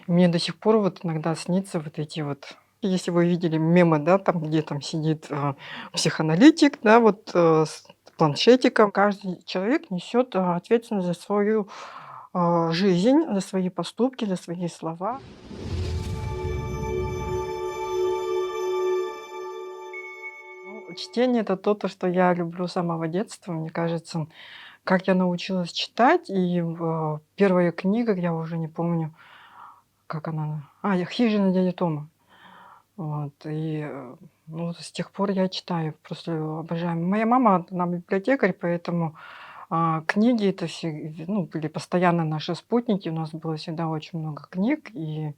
Мне до сих пор вот иногда снится вот эти вот, если вы видели мемы, да, там, где там сидит психоаналитик, да, вот с планшетиком. Каждый человек несет ответственность за свою жизнь, за свои поступки, за свои слова. Ну, чтение это то, что я люблю с самого детства. Мне кажется, как я научилась читать, и первая книга, я уже не помню, как она. «Хижина дяди Тома». Вот, ну, вот с тех пор я читаю, просто обожаю. Моя мама, она библиотекарь, поэтому книги это все, ну, были постоянно наши спутники. У нас было всегда очень много книг, и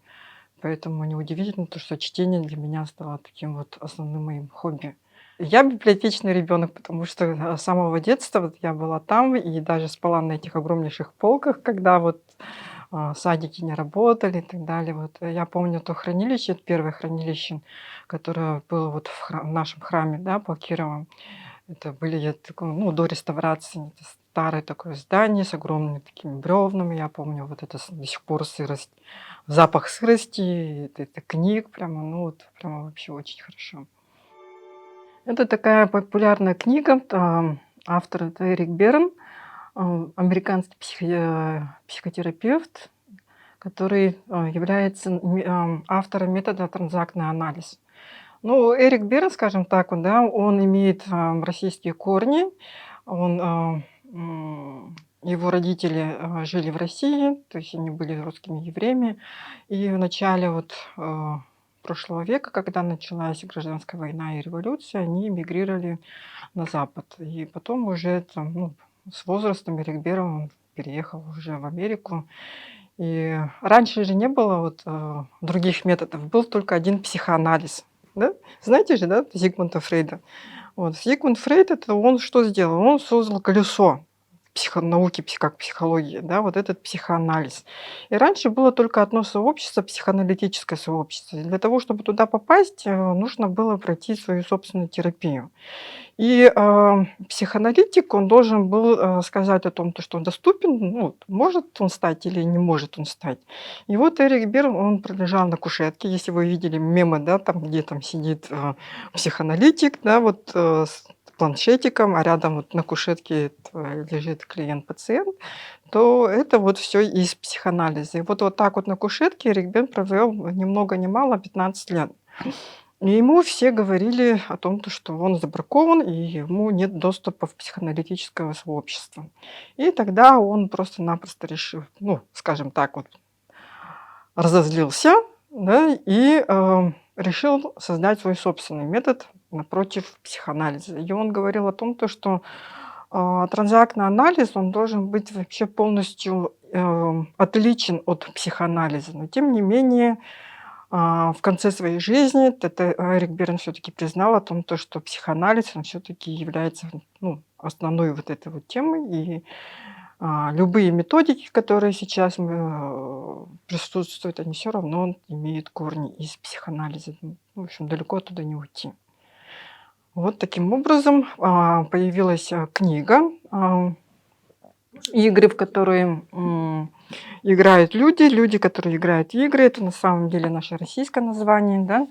поэтому неудивительно то, что чтение для меня стало таким вот основным моим хобби. Я библиотечный ребенок, потому что с самого детства вот я была там и даже спала на этих огромнейших полках, когда вот садики не работали и так далее. Вот я помню то хранилище, первое хранилище, которое было вот в нашем храме, да, по Кирово. Это были, я такой, ну, до реставрации, это старое такое здание с огромными такими бревнами. Я помню вот это до сих пор сырость, запах сырости, это книг прямо, ну вот прямо вообще очень хорошо. Это такая популярная книга, автор это Эрик Берн, американский психотерапевт, который является автором метода транзактный анализ. Ну, Эрик Берн, скажем так, вот, да, он имеет российские корни, он, его родители жили в России, то есть они были русскими евреями, и в начале вот прошлого века, когда началась гражданская война и революция, они эмигрировали на Запад. И потом уже там, ну, с возрастом Эрик Берн он переехал уже в Америку. И раньше же не было вот других методов, был только один психоанализ. Да? Знаете же, да, Зигмунда Фрейда? Вот Зигмунд Фрейд, это он что сделал? Он создал колесо психонауки, как психология, да, вот этот психоанализ. И раньше было только одно сообщество, психоаналитическое сообщество. И для того, чтобы туда попасть, нужно было пройти свою собственную терапию. И психоаналитик, он должен был сказать о том, то, что он доступен, ну, вот, может он стать или не может он стать. И вот Эрик Берн, он пролежал на кушетке, если вы видели мемы, да, там, где там сидит психоаналитик, да, вот с планшетиком, а рядом вот на кушетке лежит клиент-пациент, то это вот все из психоанализа. И вот так вот на кушетке Эрик Берн провел ни много ни мало 15 лет. И ему все говорили о том, то что он забракован и ему нет доступа в психоаналитическое сообщество. И тогда он просто-напросто решил, ну, скажем так вот, разозлился, да, и решил создать свой собственный метод напротив психоанализа. И он говорил о том, то что транзактный анализ, он должен быть вообще полностью отличен от психоанализа. Но тем не менее в конце своей жизни Эрик Берн все таки признал о том, то что психоанализ, он все таки является, ну, основной вот этой вот темой. И любые методики, которые сейчас присутствуют, они все равно имеют корни из психоанализа. В общем, далеко оттуда не уйти. Вот таким образом появилась книга, игры, в которые играют люди, которые играют в игры. Это на самом деле наше российское название, да.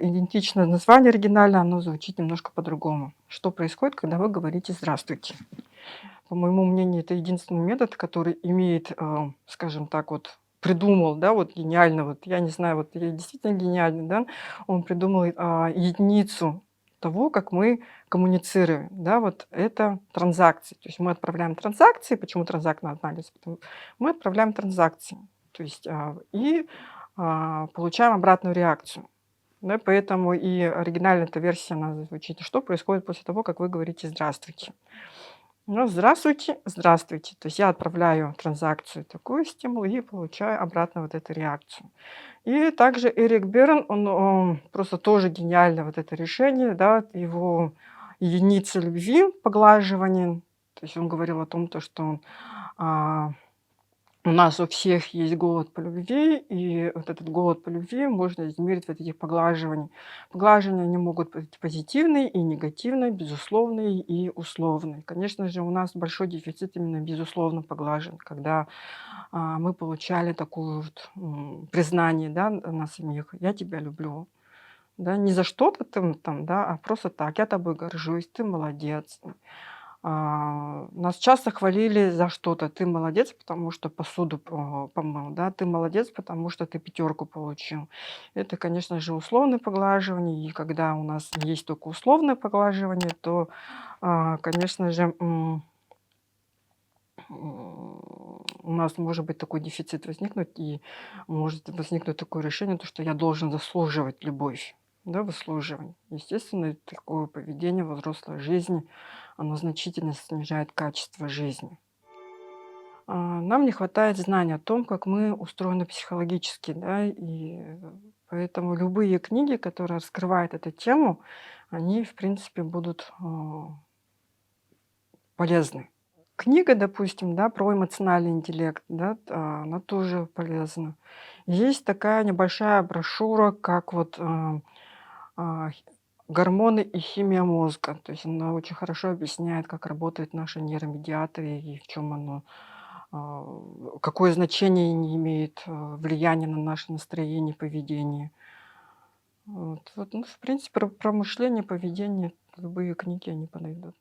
Идентичное название оригинальное, оно звучит немножко по-другому. Что происходит, когда вы говорите «здравствуйте»? По моему мнению, это единственный метод, который имеет, скажем так вот, придумал, да, вот гениально, вот я не знаю, вот я действительно гениальный, да, он придумал единицу того, как мы коммуницируем, да, вот это транзакции. То есть мы отправляем транзакции. Почему транзактный анализ? Мы отправляем транзакции, то есть получаем обратную реакцию. Да, поэтому и оригинальная эта версия, она звучит: что происходит после того, как вы говорите «здравствуйте». Ну, здравствуйте, здравствуйте. То есть я отправляю транзакцию, такую стимул, и получаю обратно вот эту реакцию. И также Эрик Берн, он просто тоже гениально вот это решение, да, его единица любви, поглаживание. То есть он говорил о том, то, что а, У нас у всех есть голод по любви, и вот этот голод по любви можно измерить вот этих поглаживаний. Поглаживания, они могут быть позитивные и негативные, безусловные и условные. Конечно же, у нас большой дефицит именно безусловно поглаживаний, когда мы получали такое вот признание, да, на самих: "Я тебя люблю". Да, не за что-то там, да, а просто так: "Я тобой горжусь, ты молодец". Нас часто хвалили за что-то: "Ты молодец, потому что посуду помыл", да, "Ты молодец, потому что ты пятерку получил". Это, конечно же, условное поглаживание. И когда у нас есть только условное поглаживание, то, конечно же, у нас может быть такой дефицит возникнуть, и может возникнуть такое решение, то что я должен заслуживать любовь, да, выслуживание. Естественно, такое поведение во взрослой жизни, оно значительно снижает качество жизни. Нам не хватает знаний о том, как мы устроены психологически, да, и поэтому любые книги, которые раскрывают эту тему, они, в принципе, будут полезны. Книга, допустим, да, про эмоциональный интеллект, да, она тоже полезна. Есть такая небольшая брошюра, как вот гормоны и химия мозга. То есть она очень хорошо объясняет, как работают наши нейромедиаторы и в чем оно, какое значение они имеют, влияние на наше настроение, поведение. Вот, ну, в принципе, про мышление, поведение любые книги, они подойдут.